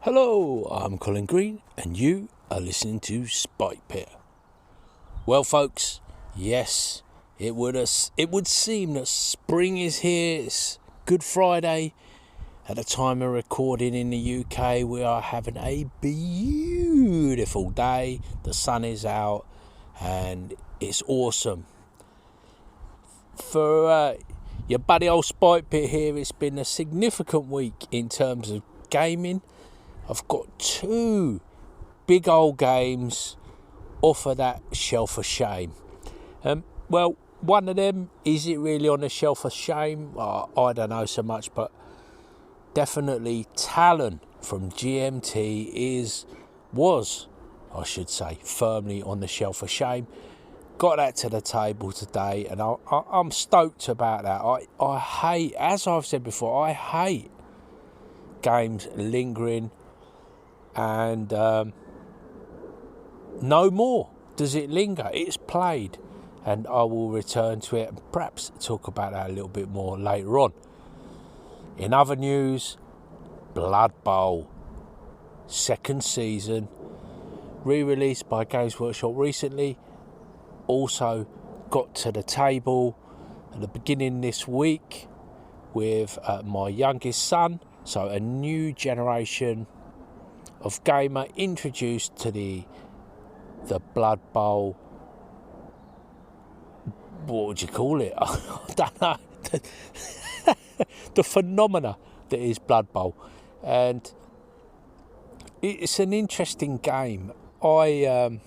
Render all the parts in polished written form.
Hello, I'm Colin Green, and you are listening to Spike Pit. Well, folks, yes, it would seem that spring is here. It's Good Friday. At the time of recording in the UK, we are having a beautiful day. The sun is out, and it's awesome. For your buddy old Spike Pit here, it's been a significant week in terms of gaming. I've got two big old games off of that shelf of shame. Well, one of them, is it really on the shelf of shame? I don't know so much, but definitely Talon from GMT was firmly on the shelf of shame. Got that to the table today, and I'm stoked about that. I hate, as I've said before, I hate games lingering. And no more does it linger. It's played, and I will return to it and perhaps talk about that a little bit more later on. In other news, Blood Bowl second season, re-released by Games Workshop recently, also got to the table at the beginning this week with my youngest son. So a new generation of gamer introduced to the Blood Bowl. What would you call it? I don't know. The phenomena that is Blood Bowl, and it's an interesting game. I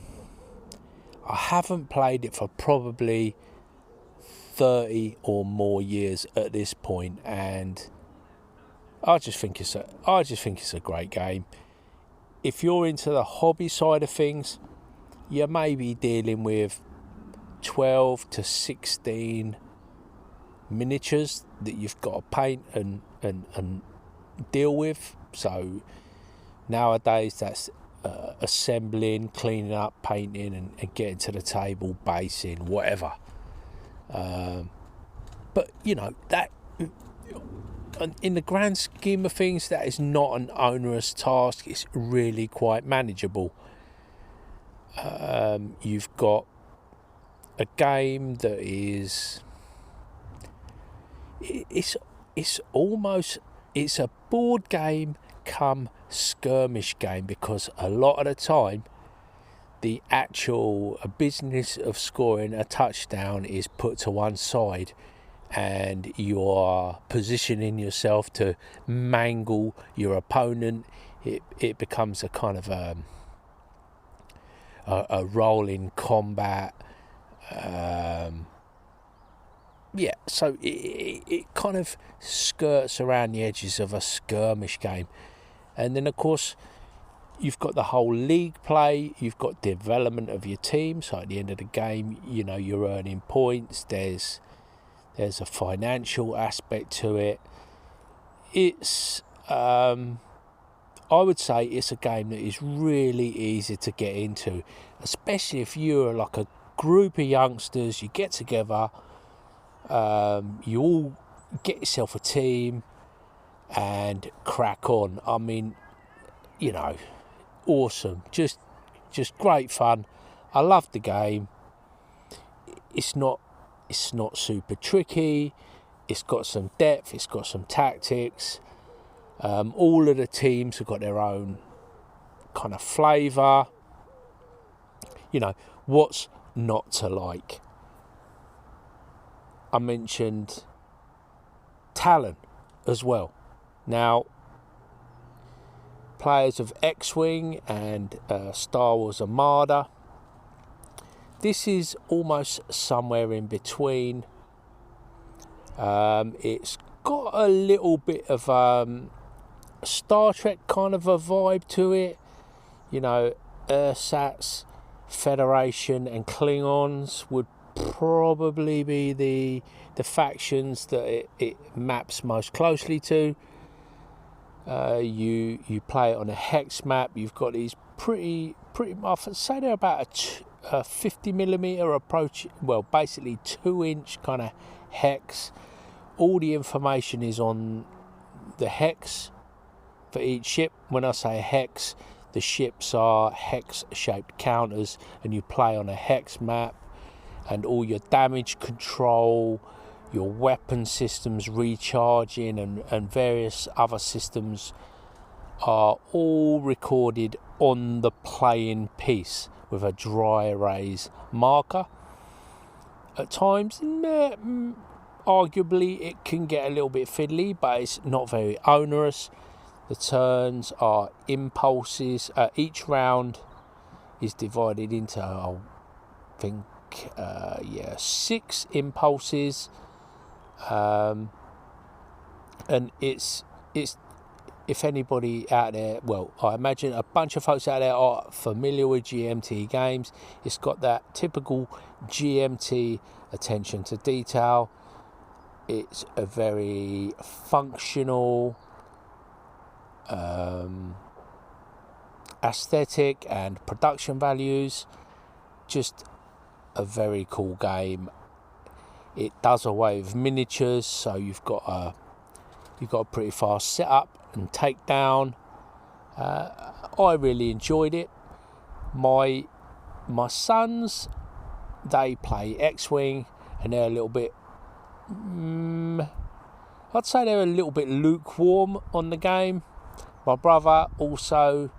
haven't played it for probably 30 or more years at this point, and I just think it's a great game. If you're into the hobby side of things, you may be dealing with 12 to 16 miniatures that you've got to paint and deal with. So nowadays that's assembling, cleaning up, painting and getting to the table, basing, whatever. But, you know, that in the grand scheme of things, that is not an onerous task. It's really quite manageable. You've got a game that is it's a board game come skirmish game, because a lot of the time the actual business of scoring a touchdown is put to one side, and you are positioning yourself to mangle your opponent. It becomes a kind of a role in combat. So it kind of skirts around the edges of a skirmish game. And then, of course, you've got the whole league play. You've got development of your team. So at the end of the game, you know, you're earning points. There's a financial aspect to it. It's, I would say it's a game that is really easy to get into, especially if you're like a group of youngsters. You get together, you all get yourself a team and crack on. I mean, you know, awesome. Just great fun. I love the game. It's not super tricky. It's got some depth. It's got some tactics. All of the teams have got their own kind of flavour. You know, what's not to like? I mentioned Talon as well. Now, players of X-Wing and Star Wars Armada, this is almost somewhere in between. It's got a little bit of Star Trek kind of a vibe to it. You know, Ersatz, Federation and Klingons would probably be the factions that it maps most closely to. You play it on a hex map. You've got these pretty I'd say they're about a 50mm approach, well, basically 2-inch kind of hex. All the information is on the hex for each ship. When I say hex, the ships are hex-shaped counters, and you play on a hex map, and all your damage control, your weapon systems recharging, and various other systems are all recorded on the playing piece with a dry erase marker. At times, arguably, it can get a little bit fiddly, but it's not very onerous. The turns are impulses. Each round is divided into, I think, 6 impulses, and it's if anybody out there, well, I imagine a bunch of folks out there are familiar with GMT games. It's got that typical GMT attention to detail. It's a very functional aesthetic and production values. Just a very cool game. It does away with miniatures, so you've got a pretty fast setup and takedown. I really enjoyed it. My sons, they play X-Wing, and they're a little bit I'd say they're a little bit lukewarm on the game. My brother also,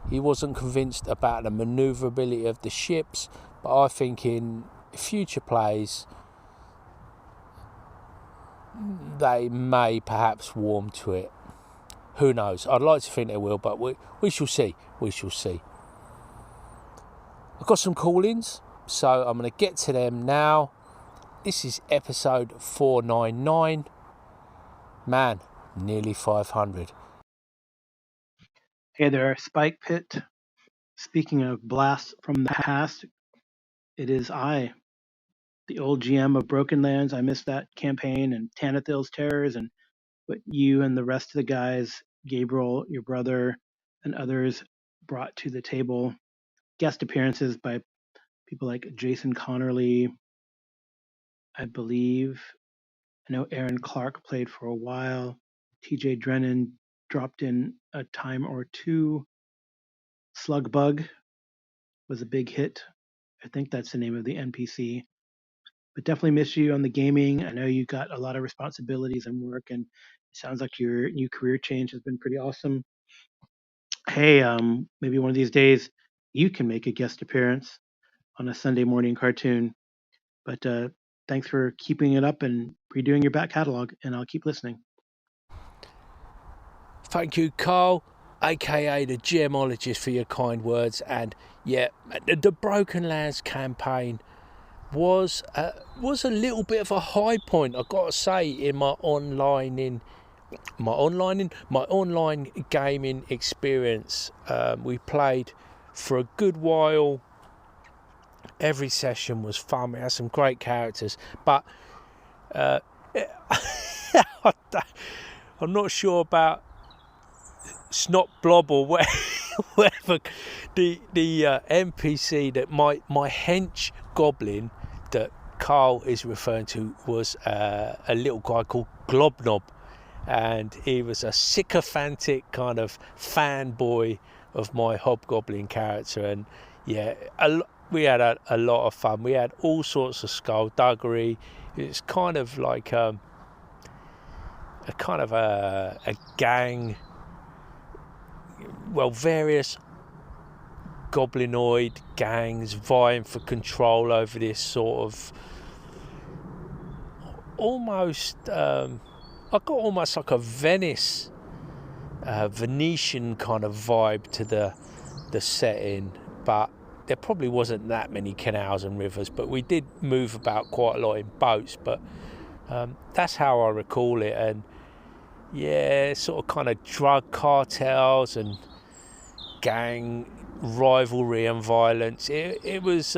he wasn't convinced about the manoeuvrability of the ships, but I think in future plays they may perhaps warm to it. Who knows? I'd like to think they will, but we shall see. We shall see. I've got some call-ins, so I'm going to get to them now. This is episode 499. Man, nearly 500. Hey there, Spike Pit. Speaking of blasts from the past, it is I, the old GM of Broken Lands. I missed that campaign and Tanathil's Terrors, and what you and the rest of the guys, Gabriel, your brother, and others brought to the table. Guest appearances by people like Jason Connerly, I believe. I know Aaron Clark played for a while. TJ Drennan dropped in a time or two. Slugbug was a big hit. I think that's the name of the NPC. But definitely miss you on the gaming. I know you got a lot of responsibilities and work, and it sounds like your new career change has been pretty awesome. Hey, maybe one of these days you can make a guest appearance on a Sunday morning cartoon. But thanks for keeping it up and redoing your back catalog, and I'll keep listening. Thank you, Karl, aka the GMologist, for your kind words. And yeah, the Broken Lands campaign was a little bit of a high point, I gotta say, in my online gaming experience. We played for a good while. Every session was fun. We had some great characters, but I'm not sure about Snot Blob or whatever the NPC that my hench goblin that Karl is referring to was a little guy called Globnob, and he was a sycophantic kind of fanboy of my hobgoblin character. And yeah, we had a lot of fun. We had all sorts of skullduggery. It's kind of like a gang. Well, various goblinoid gangs vying for control over this sort of almost I got almost like a Venetian kind of vibe to the setting, but there probably wasn't that many canals and rivers, but we did move about quite a lot in boats. But that's how I recall it. And yeah, sort of kind of drug cartels and gang rivalry and violence. It was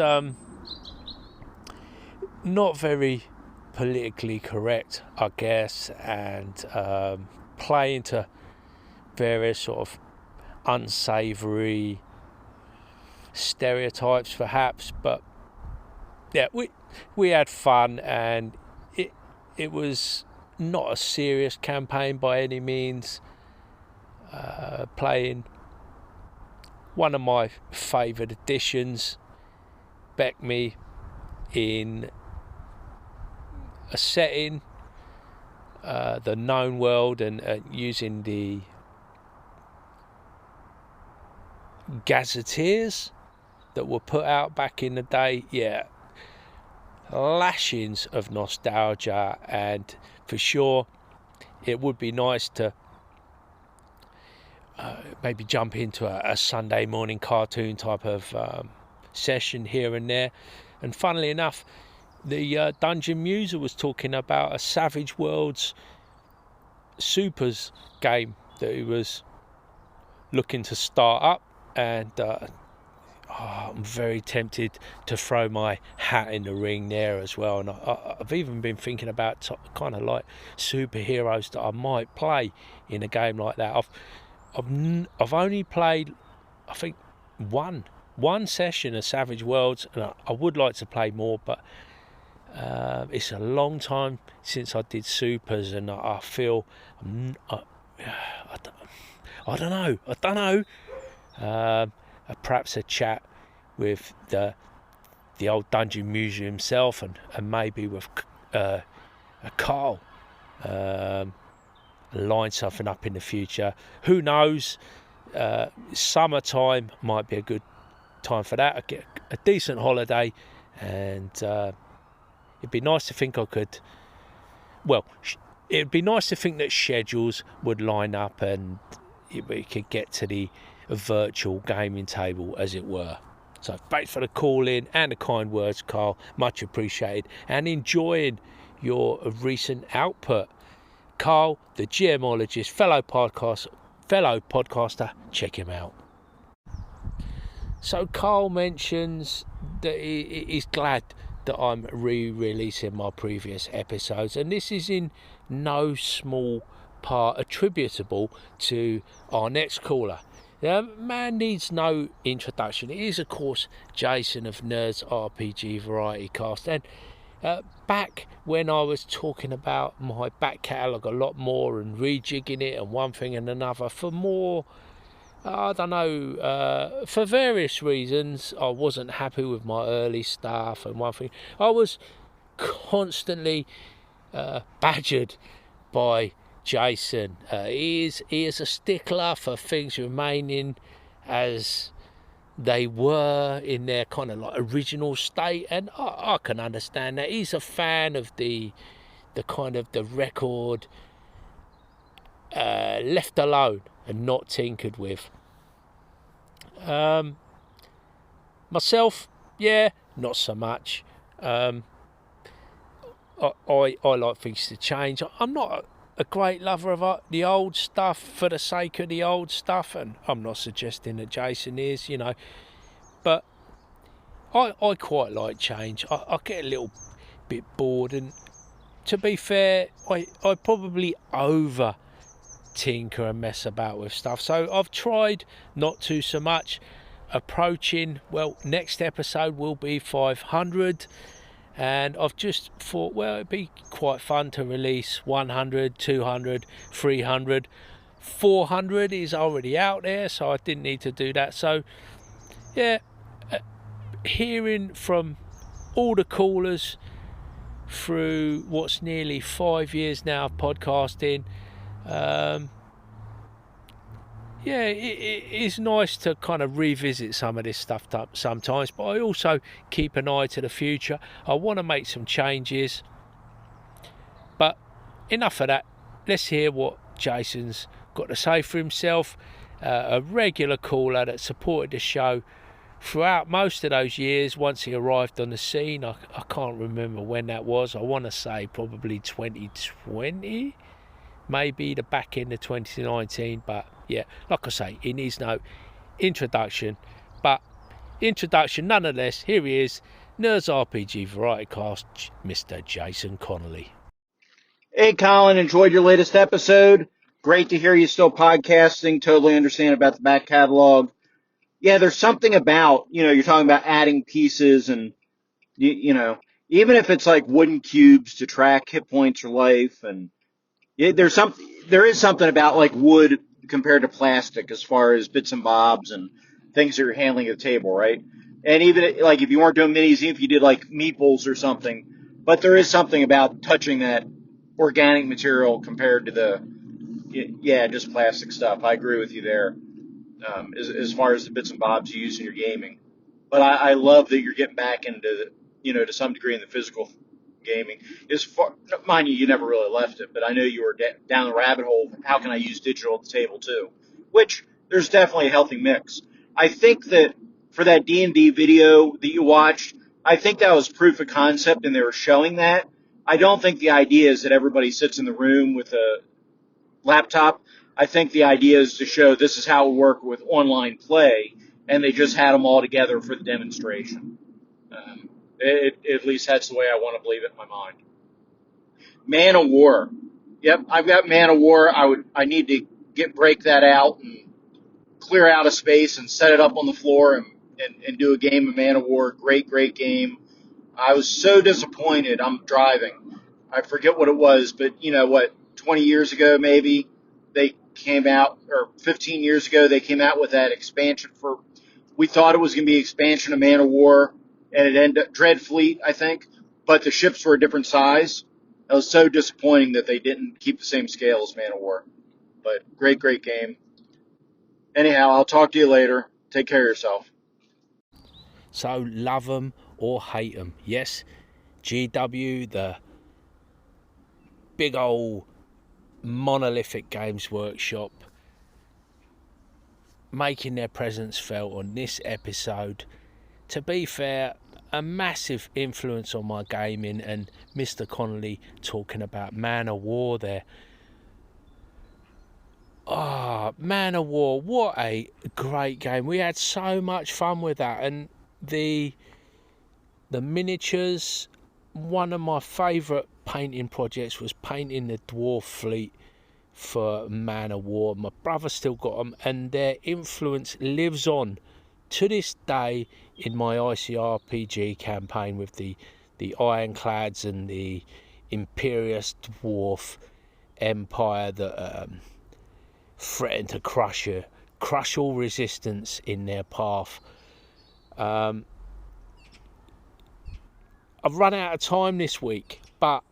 not very politically correct, I guess, and playing to various sort of unsavoury stereotypes perhaps. But yeah, we had fun, and it was not a serious campaign by any means. playing one of my favourite editions, Beck Me, in a setting, the known world, and using the gazetteers that were put out back in the day. Yeah, lashings of nostalgia, and for sure it would be nice to maybe jump into a Sunday morning cartoon type of session here and there. And funnily enough, the Dungeon Muser was talking about a Savage Worlds Supers game that he was looking to start up, and I'm very tempted to throw my hat in the ring there as well. And I've even been thinking about kind of like superheroes that I might play in a game like that. I've only played, I think, one session of Savage Worlds, and I would like to play more, but it's a long time since I did supers, and I feel I don't know. Perhaps a chat with the old Dungeon Muser himself, and maybe with a Karl, line something up in the future. Who knows? Summertime might be a good time for that. I get a decent holiday, and it'd be nice to think I could. Well, it'd be nice to think that schedules would line up, and we could get to the virtual gaming table, as it were. So thanks for the call in and the kind words, Karl. Much appreciated, and enjoying your recent output. Karl, the GMologist, fellow podcaster, check him out. So Karl mentions that he's glad that I'm re-releasing my previous episodes, and this is in no small part attributable to our next caller. Man needs no introduction. It is, of course, Jason of Nerds RPG Variety Cast, and back when I was talking about my back catalogue a lot more and rejigging it and one thing and another for more, I don't know, for various reasons, I wasn't happy with my early stuff, and one thing, I was constantly badgered by Jason. He is a stickler for things remaining as they were in their kind of like original state, and I can understand that. He's a fan of the kind of the record left alone and not tinkered with. Myself, yeah, not so much. I like things to change. I'm not a great lover of the old stuff for the sake of the old stuff, and I'm not suggesting that Jason is, but I quite like change. I get a little bit bored, and to be fair, I probably over tinker and mess about with stuff, so I've tried not to so much. Approaching, well, next episode will be 500, and I've just thought, well, it'd be quite fun to release 100, 200, 300, 400 is already out there, so I didn't need to do that. So yeah, hearing from all the callers through what's nearly 5 years now of podcasting, yeah, it is nice to kind of revisit some of this stuff sometimes, but I also keep an eye to the future. I want to make some changes, but enough of that. Let's hear what Jason's got to say for himself. A regular caller that supported the show throughout most of those years once he arrived on the scene. I can't remember when that was. I want to say probably 2020, maybe the back end of 2019, but yeah, like I say, he needs no introduction, but introduction nonetheless. Here he is, Nerds RPG Variety Cast, Mr. Jason Connolly. Hey, Colin, enjoyed your latest episode. Great to hear you still podcasting. Totally understand about the back catalog. Yeah, there's something about, you're talking about adding pieces, and, even if it's like wooden cubes to track hit points or life, and there is something about like wood compared to plastic as far as bits and bobs and things that you're handling at the table, right? And even like if you weren't doing minis, even if you did like meatballs or something, but there is something about touching that organic material compared to just plastic stuff. I agree with you there, as far as the bits and bobs you use in your gaming. But I love that you're getting back into, to some degree in the physical gaming. As far, mind you, you never really left it, but I know you were down the rabbit hole. How can I use digital at the table too? Which there's definitely a healthy mix. I think that for that D&D video that you watched, I think that was proof of concept, and they were showing that. I don't think the idea is that everybody sits in the room with a laptop. I think the idea is to show this is how it work with online play, and they just had them all together for the demonstration. At least that's the way I want to believe it in my mind. Man of War. Yep, I've got Man of War. I need to break that out and clear out a space and set it up on the floor and do a game of Man of War. Great game. I was so disappointed. I'm driving. I forget what it was, but 20 years ago maybe they came out, or 15 years ago they came out with that expansion for. We thought it was going to be expansion of Man of War, and it ended up Dreadfleet, I think, but the ships were a different size. It was so disappointing that they didn't keep the same scale as Man of War. But great game. Anyhow, I'll talk to you later. Take care of yourself. So love them or hate them. Yes, GW, the big old monolithic games workshop, making their presence felt on this episode. To be fair, a massive influence on my gaming, and Mr. Connolly talking about Man of War there. Man of War, what a great game. We had so much fun with that, and the miniatures. One of my favourite painting projects was painting the dwarf fleet for Man of War. My brother still got them, and their influence lives on to this day in my ICRPG campaign with the ironclads and the imperious dwarf empire that threatened to crush all resistance in their path. I've run out of time this week, but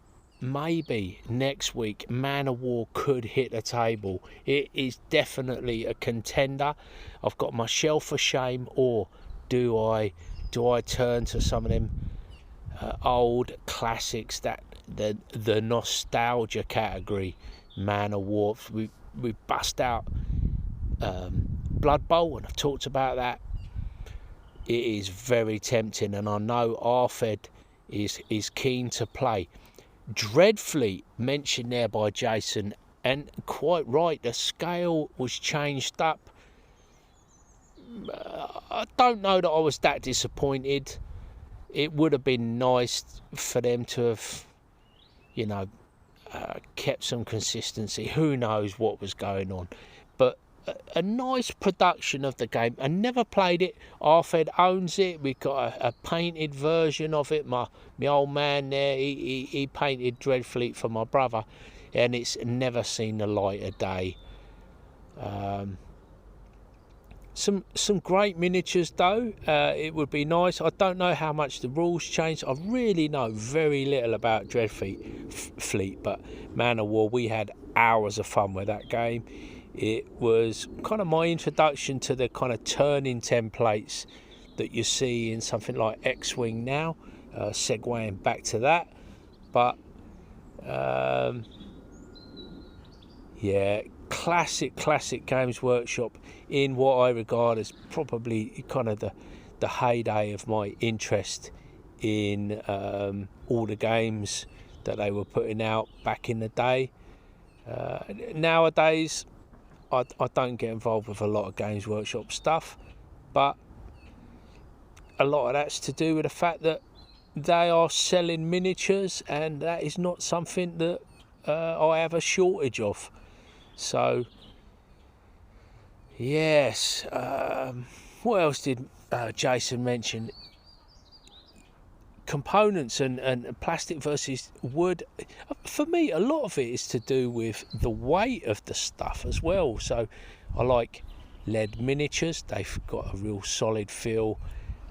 maybe next week Man of War could hit the table. It is definitely a contender. I've got my shelf for shame, or do I turn to some of them old classics, that the nostalgia category? Man of War. We bust out Blood Bowl, and I've talked about that. It is very tempting, and I know Arfed is keen to play. Dreadfleet, mentioned there by Jason, and quite right, the scale was changed up. I don't know that I was that disappointed. It would have been nice for them to have, kept some consistency. Who knows what was going on, but a nice production of the game. I never played it. Arfed owns it. We've got a painted version of it. My old man there, he painted Dreadfleet for my brother, and it's never seen the light of day. Some great miniatures though. It would be nice. I don't know how much the rules changed. I really know very little about Dreadfleet, but Man of War, we had hours of fun with that game. It was kind of my introduction to the kind of turning templates that you see in something like X-Wing now, segueing back to that. But classic Games Workshop in what I regard as probably kind of the heyday of my interest in all the games that they were putting out back in the day. Nowadays, I don't get involved with a lot of Games Workshop stuff, but a lot of that's to do with the fact that they are selling miniatures, and that is not something that I have a shortage of. So, yes. What else did Jason mention? components and plastic versus wood, for me a lot of it is to do with the weight of the stuff as well. So I like lead miniatures, they've got a real solid feel.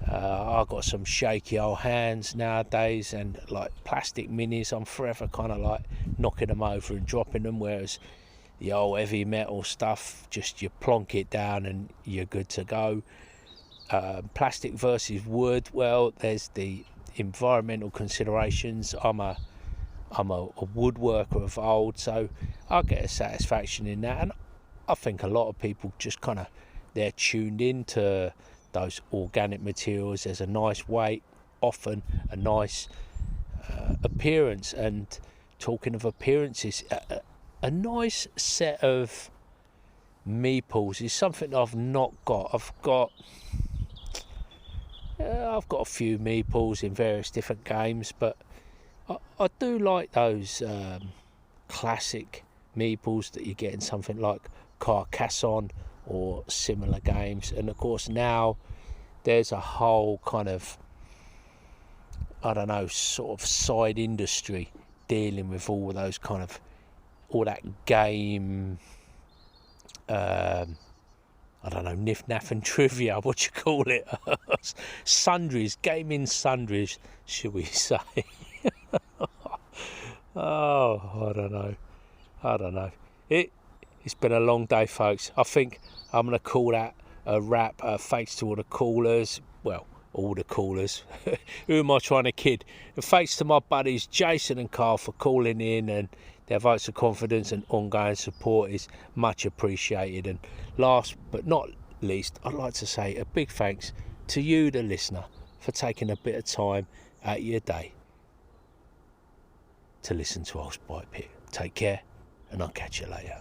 I've got some shaky old hands nowadays, and like plastic minis, I'm forever kind of like knocking them over and dropping them, whereas the old heavy metal stuff, just you plonk it down and you're good to go. Plastic versus wood, well, there's the environmental considerations. I'm a woodworker of old, so I get a satisfaction in that, and I think a lot of people just kind of, they're tuned into those organic materials. There's a nice weight, often a nice appearance, and talking of appearances, a nice set of meeples is something I've not got. I've got a few meeples in various different games, but I do like those classic meeples that you get in something like Carcassonne or similar games. And of course now there's a whole kind of, I don't know, sort of side industry dealing with all those kind of, all that game, I don't know, niff-naff and trivia, what you call it, sundries, gaming sundries, should we say. Oh, I don't know. It's been a long day, folks. I think I'm going to call that a wrap. Thanks to all the callers. Well, all the callers. Who am I trying to kid? And thanks to my buddies Jason and Karl for calling in, and their votes of confidence and ongoing support is much appreciated. And last but not least, I'd like to say a big thanks to you, the listener, for taking a bit of time out of your day to listen to Old Spike Pit. Take care, and I'll catch you later.